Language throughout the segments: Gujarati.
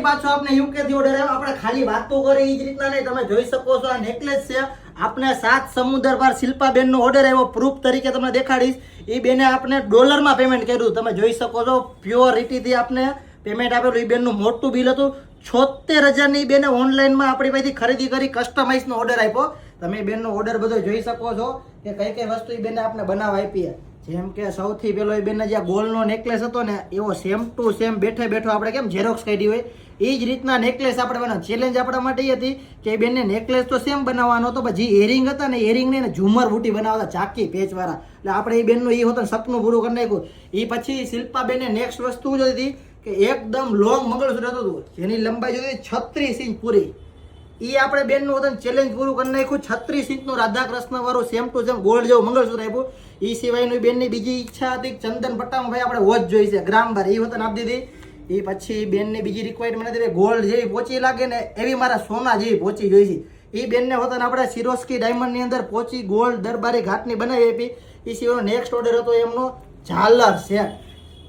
પાછો આપણે યુકે થી ઓર્ડર આવ્યો. આપણે ખાલી વાતો કરી એ જ રીતના નહીં, તમે જોઈ શકો છો આ નેકલેસ છે. આપણે 7 સમુદ્ર પાર શિલ્પાબેન નો ઓર્ડર આવ્યો. પ્રૂફ તરીકે તમને દેખાડીશ. એ બેને આપણે ડોલરમાં પેમેન્ટ કર્યું. તમે જોઈ શકો છો પ્યોરિટીથી આપણે પેમેન્ટ આપેલું. એ બેનનું મોટું બિલ હતું. 76,000ની બેને ઓનલાઈનમાં આપણી પાસેથી ખરીદી કરી કસ્ટમાઇઝનો ઓર્ડર આપ્યો. તમે બેનનો ઓર્ડર બધો જોઈ શકો છો કે કઈ કઈ વસ્તુ એ બેને આપણે બનાવવા આપી. જેમ કે સૌથી પહેલો એ બેનને જે ગોલ્ડનો નેકલેસ હતો ને એવો સેમ ટુ સેમ બેઠે બેઠો આપણે કેમ ઝેરોક્સ કાઢી હોય એ જ રીતના નેકલેસ આપણે બનાવ. ચેલેન્જ આપણા માટે એ હતી કે એ બેનને નેકલેસ તો સેમ બનાવવાનો હતો, પણ જે એરિંગ હતા ને એરિંગને ઝુમર બુટી બનાવતા ચાકી પેચવાળા. એટલે આપણે એ બેનનું એ હતું સપનું પૂરું કરી નાખ્યું. એ પછી શિલ્પાબેનને નેક્સ્ટ વસ્તુ જોઈ હતી કે એકદમ લોંગ મંગળસૂત્ર હતું જેની લંબાઈ જોઈ 36 ઇંચ પૂરી. એ આપણે બેનનું હતું ચેલેન્જ પૂરું કરી નાખ્યું. 36 ઇંચનું રાધા કૃષ્ણ વાળું સેમ ટુ સેમ ગોલ્ડ જેવું મંગળસૂત્ર આપ્યું. એ સિવાયનું બેનની બીજી ઈચ્છા હતી ચંદન પટ્ટામાં ભાઈ આપણે વોચ જોઈ છે ગ્રામ બાર, એ વતન આપી દીધી. એ પછી બેનની બીજી રિક્વાયરમેન્ટ હતી ગોલ્ડ જેવી પોચી લાગે ને એવી મારા સોના જેવી પોચી જોઈ છે. એ બેનને હોતા આપણે સિરોસ્કી ડાયમંડની અંદર પોચી ગોલ્ડ દરબારી ઘાટની બનાવી આપી. એ સિવાયનો નેક્સ્ટ ઓર્ડર હતો એમનો ઝાલર સેટ.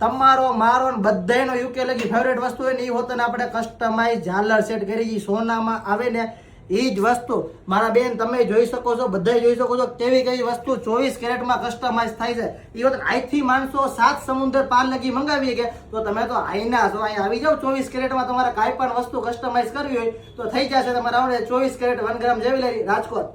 તમારો મારો ને બધાનો યુકે લગી ફેવરેટ વસ્તુ હોય ને એ હોતા આપણે કસ્ટમાઇઝ ઝાલર સેટ કરી. સોનામાં આવે ને એ જ વસ્તુ મારા બેન તમે જોઈ શકો છો, બધા જોઈ શકો છો કેવી કેવી વસ્તુ 24 કેરેટમાં કસ્ટમાઇઝ થાય છે. એ વખત અહીંથી માણસો 7 સમુદ્ર પાર લગી મંગાવીએ કે તો તમે તો આઈના છો, અહીં આવી જાઓ. 24 કેરેટમાં તમારે કાંઈ પણ વસ્તુ કસ્ટમાઇઝ કરવી હોય તો થઈ જશે. તમારે આવડે 24 કેરેટ 1 ગ્રામ જેવી લઈ રાજકોટ.